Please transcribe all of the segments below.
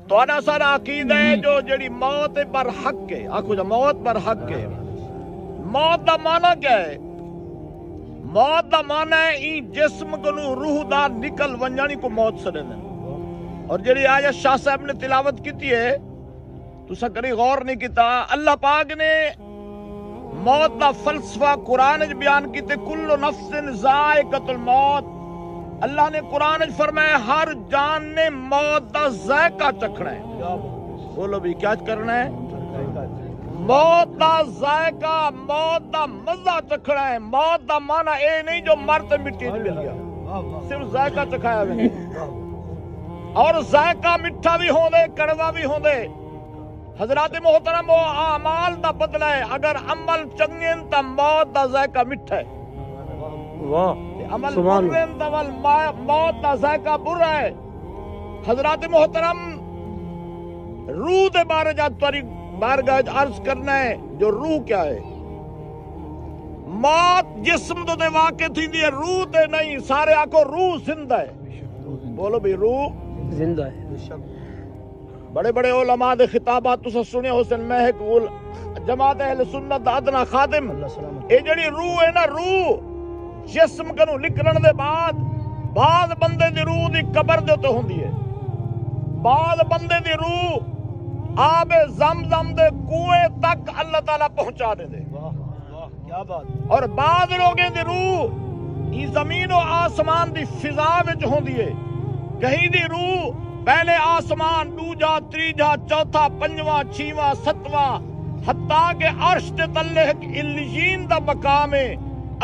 تھوڑا سارا عقیدہ ہے جو جڑی موت پر حق ہے، آکھو جا موت پر حق ہے۔ موت دا معنی کیا ہے؟ موت دا معنی ہے این جسم کو روح دا نکل ونجانی کو موت سڑے دیں۔ اور جڑی آیت شاہ صاحب نے تلاوت کیتی ہے تو سکری غور نہیں کیتا، اللہ پاک نے موت دا فلسفہ قرآن وچ بیان کیتے، کل نفس ذائقۃ الموت۔ اللہ نے قرآن وچ فرمایا ہر جان نے موت دا ذائقہ چکھنا ہے۔ بولو بھی کیا کرنا ہے؟ موت دا ذائقہ، موت دا مزہ چکھنا ہے۔ موت دا معنی اے نہیں جو مرتے مٹی مل گیا، صرف ذائقہ چکھایا ہوئے۔ اور ذائقہ میٹھا بھی ہوں دے، کڑوا بھی ہوں دے۔ حضرات محترم وہ اعمال دا بدلہ ہے، اگر عمل چنگین تا موت دا ذائقہ میٹھا ہے، عمل برین تا موت دا ذائقہ برا ہے۔ حضرات محترم روح دے بارے جات تاری بارگاہ عرض کرنا ہے، جو روح کیا ہے؟ موت جسم تو دے واقع تھی دی، روح تے نہیں۔ سارے آکو روح زندہ ہے، بولو بھی روح زندہ ہے۔ بڑے بڑے علماء دے خطابات تو سنے حسن محق جماعت اہل سنت ادنا خادم، اے جڑی روح ہے نا، روح جسم کنو نکلن دے بعد بندے دی روح دی قبر دے تو ہوندی ہے، بعد بندے دی روح آب زمزم دے کنویں تک اللہ تعالیٰ پہنچا دے دے۔ کیا بات۔ اور بعد لوگیں دی روح یہ زمین و آسمان دی فضا وچ ہوندی ہے۔ کہیں دی روح پہلے آسمان، دوجا، تریجا، چوتھا، پنجواں، چھیواں، ستواں، حتیٰ کہ عرش تے تلے علیین دا مقام ہے۔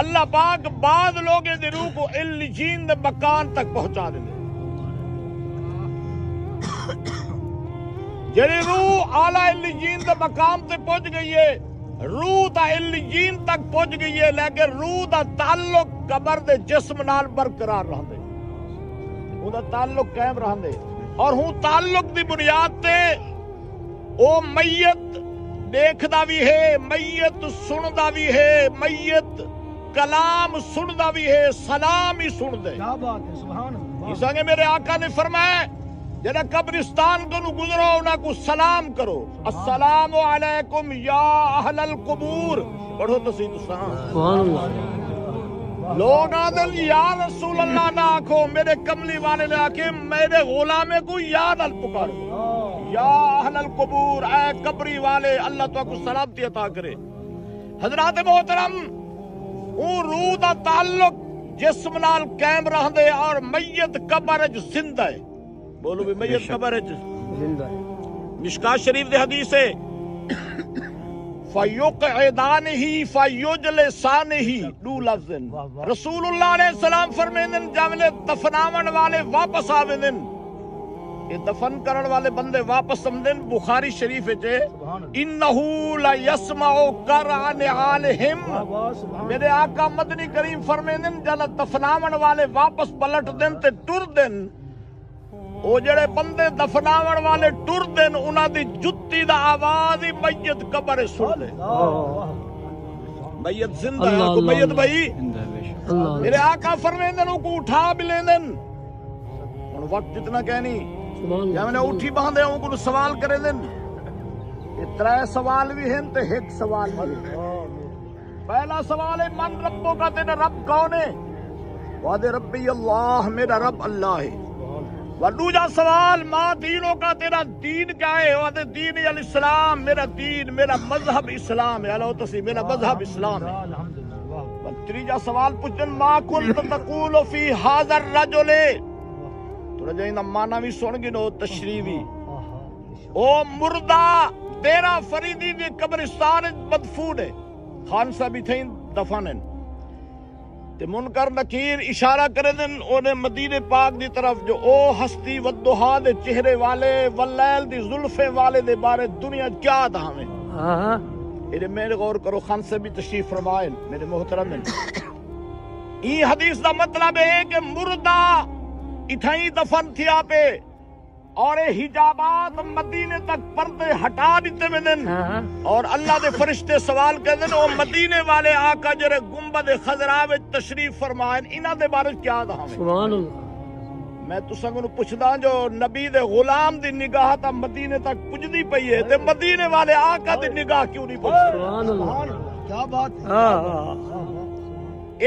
اللہ پاک بعد لوگیں دی روح کو علیین دے مکان تک پہنچا دے دے۔ جڑی روح اعلیٰ علیین دے مقام تے پہنچ گئی ہے، روح دا علیین تک پہنچ گئی ہے، لیکن روح دا تعلق قبر دے جسم نال برقرار رہندے، وہ دا تعلق قائم رہندے۔ اور ہوں تعلق دی بنیاد تے او میت دیکھدا بھی ہے، میت سندا بھی ہے، میت کلام سندا بھی ہے، سلام ہی سن دے۔ کیا بات ہے، سبحان اللہ۔ اس آگے میرے آقا نے فرمایا جڑا قبرستان کو نو گزرو انہاں کو سلام کرو، السلام علیکم یا اہل القبور، پڑھو تو صحیح سبحان اللہ۔ لوگ آدل یا رسول اللہ نہ آکھو، میرے کملی والے نے آکھے میرے غلامے کو یا نہ پکارو، یا اہل القبور، اے قبری والے، اللہ تو کو سلامتی عطا کرے۔ حضرات محترم اون روح دا تعلق جسم نال قائم رہندے، اور میت قبر وچ زندہ ہے۔ بولو بھی میت قبر وچ زندہ ہے۔ مشکات شریف دے حدیث ہے فَيُقْعِدَانِهِ فَيُجْلِسَانِهِ، دو لفظ رسول اللہ علیہ السلام فرمیندن جاولے دفناون والے واپس آویندن، یہ دفن کرن والے بندے واپس آمدن۔ بخاری شریف وچ اِنَّهُ لَيَسْمَعُ قَرْعَ نِعَالِهِمْ، میرے آقا مدنی کریم فرمیندن جل دفناون والے واپس پلٹ دن تے ٹر دن، او جڑے بندے دفناون والے ٹر دن انہاں دی جتی دا آواز ہی میت قبر سن لے۔ میت زندہ ہے، کو میت بھائی میرے آقا فرمیندن ان کو اٹھا بھی لیندن۔ ان وقت جتنا کہنی یا میں نے اٹھی باندھے ان کو سوال کرے دن، یہ ترے سوال بھی ہیں تے ایک سوال بھی ہے۔ پہلا سوال ہے من ربوں کا، تیرا رب کون ہے؟ وعدے ربی اللہ، میرا رب اللہ ہے۔ دوجا سوال ماں دینوں کا، تیرا دین کیا ہے؟ وہ دین الاسلام، میرا دین، میرا مذہب اسلام ہے، اللہ تسی میرا مذہب اسلام ہے۔ تیجا سوال پوچھن ما کنت تقول فی ھذا الرجل، تو رجائیں دا معنی بھی سن گنو تشریحی، او مردہ تیرا فریدی دی قبرستان مدفون ہے، خان صاحب تھیں دفن تے منکر نکیر اشارہ کرے دن اونے مدینے پاک دی طرف، جو او ہستی والضحا دے چہرے والے واللیل دی زلفے والے دے بارے دنیا کیا تھا ہمیں۔ یہ میرے غور کرو، خان سے بھی تشریف فرمائیں میرے محترم۔ یہ حدیث دا مطلب ہے کہ مردہ اتھائی دفن تھیا پہ، اور حجابات مدینے تک پردے ہٹا دیتے میں دن، اور اللہ دے فرشتے سوال کر دن او مدینے والے آقا جرے گنبد خضرا وچ تشریف فرمائیں، انہاں دے بارے کیا دا ہمیں۔ سبحان اللہ۔ میں تساں کو پوچھدا جو نبی دے غلام دی نگاہ تا مدینے تک پجدی پئی ہے تے مدینے والے آقا دی نگاہ کیوں نہیں پہنچ؟ سبحان اللہ کیا بات ہے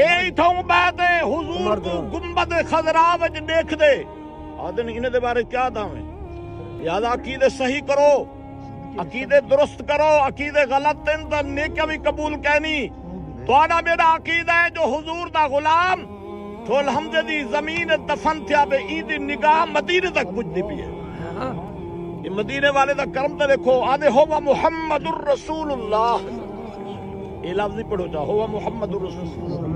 اے تھوں بات ہے حضور کو گنبد خضرا وچ دیکھ دے آدن انہاں دے بارے کیا داویں یاد عقیدے صحیح کرو عقیدے درست کرو عقیدے غلط ہیں تو نیکیاں بھی قبول کہنی تہاڈا میرا عقیدہ ہے جو حضور دا غلام ٹھول حمزے دی زمین دفن تھیا بے عید نگاہ مدینے تک پجدی پئی ہے یہ مدینے والے دا کرم تے دیکھو آدھے ہوا محمد الرسول اللہ یہ لفظ پڑھو چاہو ہوا محمد الرسول اللہ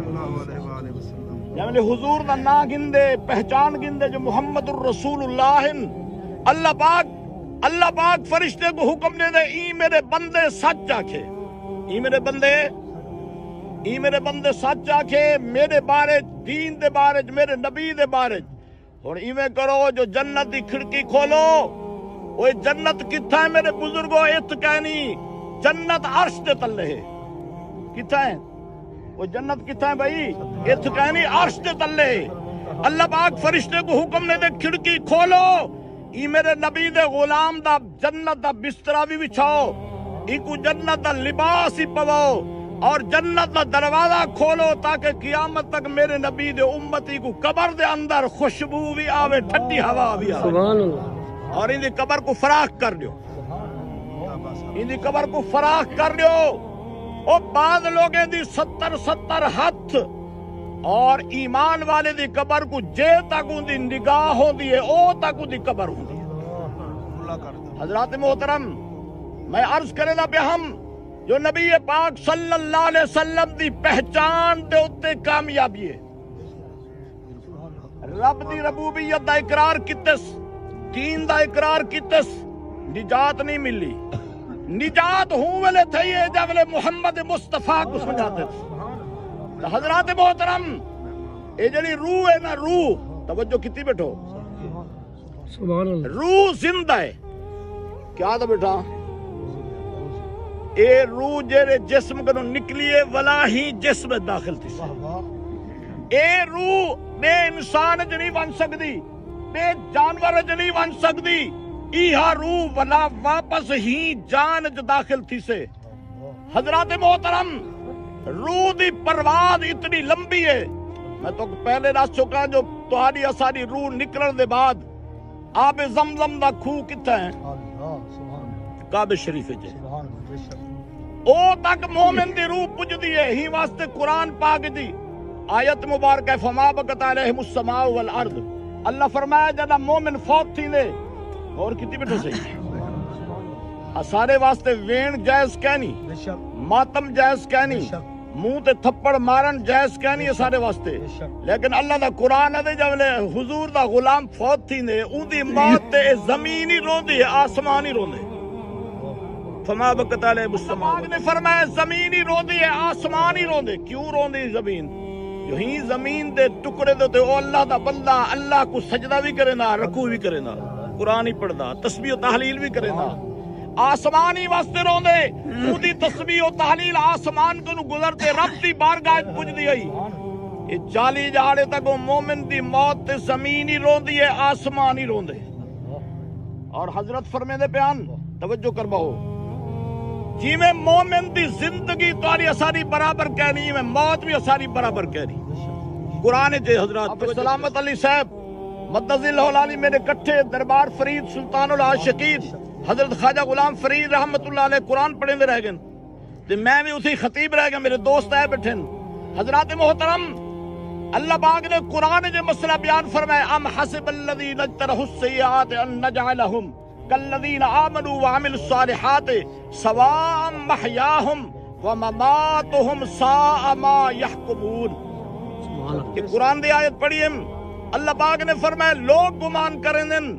یعنی حضور دا نا گندے پہچان گندے جو محمد الرسول اللہ اللہ پاک فرشتے کو حکم دے دے ای میرے بندے سچ آکھے ای میرے بندے سچ آکھے میرے بارے دین دے بارے میرے نبی دے بارے اور ایویں کرو جو جنت دی کھڑکی کھولو وہ جنت کتھا ہے میرے بزرگوں ات کہنی جنت عرش دے تلے ہے کتھا ہے وہ جنت کتھا ہے بھائی ات کہنی عرش دے تلے ہے اللہ پاک فرشتے کو حکم دے دے کھڑکی کھولو ای میرے نبی دے غلام دا جنت دا بسترا بھی بچھاؤ ای کو جنت دا لباس ہی پواؤ اور جنت دا دروازہ کھولو تاکہ قیامت تک میرے نبی دے امتی کو قبر دے اندر خوشبو بھی آوے ٹھنڈی ہوا بھی آوے سبحان اللہ اور ان دی قبر کو فراخ کر دیو ان دی قبر کو فراخ کر دیو او بعض لوگیں دی 70 ہاتھ اور ایمان والے دی قبر کو جے تک ان دی نگاہ ہو دی ہے او تک ان دی قبر ہو دی حضرات محترم میں عرض کرے دا پہ ہم جو نبی پاک صلی اللہ علیہ وسلم دی پہچان دے اتے کامیابی ہے رب دی ربوبیت دا اقرار کیتس دین دا اقرار کیتس نجات نہیں ملی نجات ہوں ویلے تھئی ہے جب ویلے محمد مصطفیٰ کو سمجھاتے تھے حضرات محترم اے جڑی روح ہے نا روح توجہ کتنی بیٹھو سبحان اللہ روح زندہ ہے کیا تھا بیٹھا اے روح جیرے جسم کنو نکلیے ولا ہی جسم داخل تھی اے روح بے انسان جنی بن سکتی بے جانور جنی بن سکتی ایہا روح ولا واپس ہی جان داخل تھی سے حضرات محترم روح دی پرواز اتنی لمبی ہے میں تو پہلے دس چکا جو تہاڈی اساری روح نکلن دے بعد آب زمزم دا کھو کتھا ہے کعبہ شریف ہے او تک مومن دی روح پجدی ہے ہی واسطے قرآن پاک دی آیت مبارک ہے فما بکت علیہم السماء والارض اللہ فرمایا جدا مومن فوت تھی نے اور کتنی بیٹھو صحیح سارے واسطے وین جائز کہنی ماتم جائز کہنی منہ تے تھپڑ مارن جائز کہنی ہے سارے واسطے لیکن اللہ دا قرآن ہے جب حضور دا غلام فوت تھی نے اون دی موت تے زمین ہی روندی ہے آسمان ہی روندے فما بکت علیہم السماء نے فرمایا زمین ہی روندی ہے آسمان ہی روندے کیوں روندی زمین جو ہی زمین دے ٹکڑے دے او اللہ دا بندہ اللہ کو سجدہ بھی کرے نا رکوع بھی کرے نا قرآن ہی پڑھدا تسبیح و تحلیل بھی کرے نا آسمانی واسطے روندے اودی تسبیح و تحلیل آسمان کو گزرتے رب دی بارگاہ پوچھ دی گئی یہ 40 جہاڑے تک وہ مومن دی موت تے زمین ہی روندی ہے آسمان ہی روندے اور حضرت فرمے دے بیان توجہ کرواؤ جی میں مومن دی زندگی تاری اساری برابر کہنی میں موت بھی اساری برابر کہنی قرآن جے حضرات سلامت علی صاحب مدذ اللہ علی میرے کٹھے دربار فرید سلطان العاشقین حضرت خواجہ غلام فرید رحمت اللہ علیہ قرآن پڑھیں دے رہ گئے تو میں بھی اسی خطیب رہ گیا میرے دوست آئے بیٹھیں حضرات محترم اللہ پاک نے قرآن جو مسئلہ بیان فرمائے ام حسب الذین اجترحوا السیئات ان نجعلہم کالذین آمنوا وعملوا الصالحات سواء محیاہم ومماتہم ساء ما یحکمون کہ قرآن دی آیت پڑھی ہم اللہ پاک نے فرمایا لوگ گمان کریں دن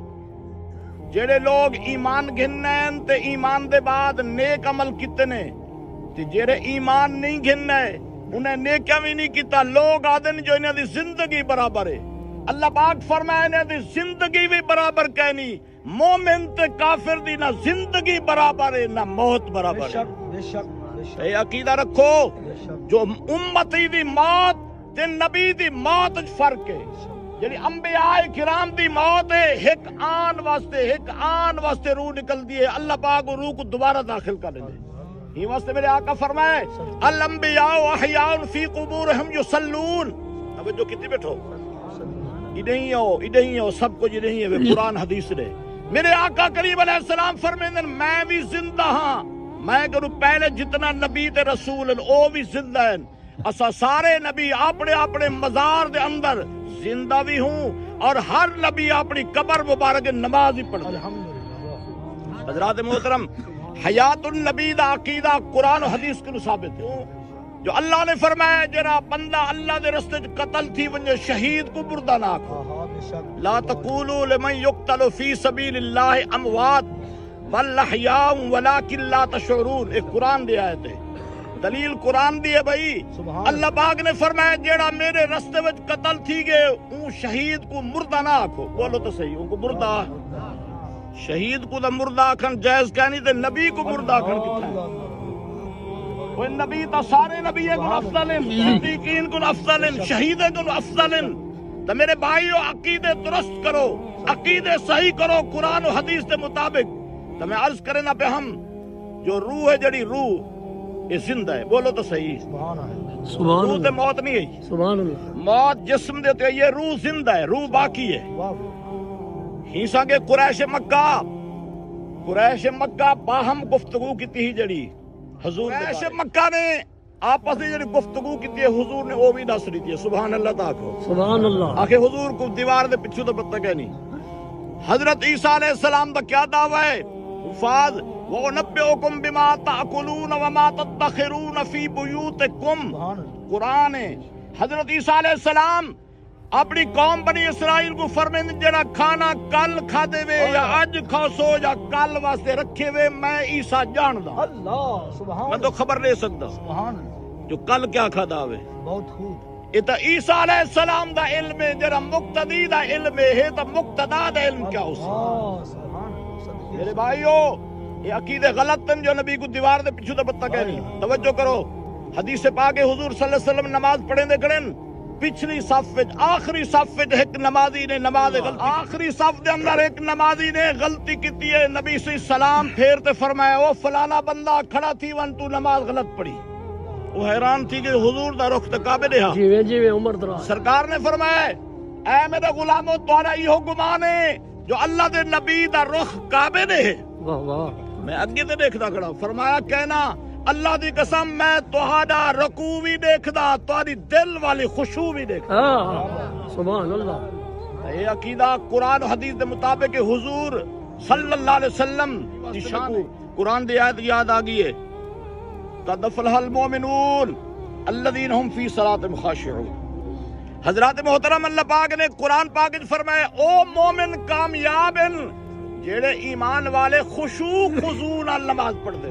جڑے لوگ ایمان گھنن تے ایمان دے بعد نیک عمل کتنے تے جڑے ایمان نہیں گھننے انہیں نیکیاں بھی نہیں کیتا لوگ آدن جو انہیں دی زندگی برابر ہے اللہ پاک فرمایا انہیں دی زندگی بھی برابر کہنی مومن تے کافر دی نہ زندگی برابر ہے نہ موت برابر ہے اے عقیدہ رکھو جو امتی دی موت تے نبی دی موت فرق ہے جڑی انبیاء کرام دی موت ہے ایک آن واسطے روح نکل دی ہے، اللہ پاک روح کو دوبارہ داخل کر دے۔ ہی واسطے میرے آقا فرمائے الانبیاء احیاء فی قبورہم یصلون۔ توجہ کتنی بیٹھو، ادھیں ہو سب کچھ ادھیں ہے قرآن حدیث نے۔ میرے آقا کریم علیہ السلام فرمیندن میں بھی زندہ ہاں، میں کروں پہلے جتنا نبی تے رسول ہیں او بھی زندہ ہیں، اسا سارے نبی اپنے اپنے مزار دے اندر زندہ بھی ہوں، اور ہر نبی اپنی قبر مبارک نماز ہی پڑھتا ہے۔ حضرات محترم، حیات النبی دا عقیدہ قرآن و حدیث کو ثابت ہے، جو اللہ نے فرمایا جرا بندہ اللہ دے رستے قتل تھی ونجے شہید کو مردہ نہ آکھو، لا تقولوا لمن يقتل فی سبیل اللہ اموات بل احیاء ولکن لا تشعرون۔ ایک قرآن دی آیت ہے، دلیل قرآن دی ہے بھائی۔ اللہ پاک نے فرمایا جیڑا میرے رستے وچ قتل تھی گئے اون شہید کو مردہ نہ آکھو۔ بولو تو صحیح، ان کو مردہ، شہید کو تو مردہ آکھن جائز کہنی تے نبی کو مردہ آکھن کتنا ہے؟ وہ نبی تا سارے نبی کو افضل ہیں، صدیقین کو افضل ہیں، شہید کو افضل ہیں۔ تو میرے بھائیو عقیدے درست کرو، عقیدے صحیح کرو قرآن و حدیث کے مطابق۔ تو میں عرض کرے نا پہ ہم جو روح ہے جڑی روح یہ زندہ ہے، بولو تو صحیح، سبحان روح تے اللہ، موت نہیں ہے، سبحان اللہ، موت جسم دیتے ہیں، یہ روح زندہ ہے، روح باقی ہے۔ ہی سانگے قریش مکہ باہم گفتگو کی تھی جڑی حضور قریش مکہ نے آپس میں جڑی گفتگو کی تھی حضور نے وہ بھی دس رہی تھی، سبحان اللہ تعالیٰ، سبحان اللہ۔ آخر حضور کو دیوار دے پچھو تو پتہ کہ نہیں۔ حضرت عیسیٰ علیہ السلام دا کیا دعویٰ ہے؟ فاز وَأُنَبِّئُكُم بِمَا تَأْكُلُونَ وَمَا تَدَّخِرُونَ فِي بُيُوتِكُمْ۔ قرآن ہے، حضرت عیسیٰ علیہ السلام اپنی قوم بنی اسرائیل کو فرمیندے جڑا کھانا کل کھا دے وے یا اج کھا سو یا کل واسطے رکھے وے میں عیسیٰ جاندا، اللہ سبحان، میں تو خبر لے سکتا سبحان، جو کل کیا کھادا ہوئے۔ بہت خوب، یہ تو عیسیٰ علیہ السلام دا علم ہے، جڑا مقتدی دا علم ہے تو مقتدا دا علم کیا ہو سکتا؟ سبحان، میرے بھائیو یہ عقیدے غلط ہیں جو نبی کو دیوار دے پیچھے تو پتہ کہنی۔ توجہ کرو، حدیث پاک حضور صلی اللہ علیہ وسلم نماز پڑھیں دے کرن پچھلی صف وچ آخری صف وچ ایک نمازی نے نماز غلطی، آخری صف دے اندر ایک نمازی نے غلطی کیتی ہے، نبی سے سلام پھیر تے فرمایا او فلانا بندہ کھڑا تھی ون تو نماز غلط پڑھی۔ وہ حیران تھی کہ حضور دا رخ تے کعبے دے ہاں، جیویں عمر دراز، سرکار نے فرمایا اے میرے غلامو تہاڈا ایہو گمان ہے جو اللہ دے نبی دا رخ کعبے دے ہے؟ واہ واہ، میں اگے تے دیکھدا کھڑا، فرمایا کہنا اللہ دی قسم میں تہاڈا رکوع بھی دیکھدا، تہاڈی دل والی خشوع بھی دیکھدا۔ سبحان اللہ۔ یہ عقیدہ قرآن و حدیث دے مطابق حضور صلی اللہ علیہ وسلم دی شان ہے۔ قرآن دی آیت یاد آ گئی ہے، قد افلح المؤمنون الذین هم فی صلاتہم خاشعون۔ حضرات محترم، اللہ پاک نے قرآن پاک میں فرمایا او مومن کامیاب ہیں جڑے ایمان والے خشوع خضوع نال نماز پڑھ دے۔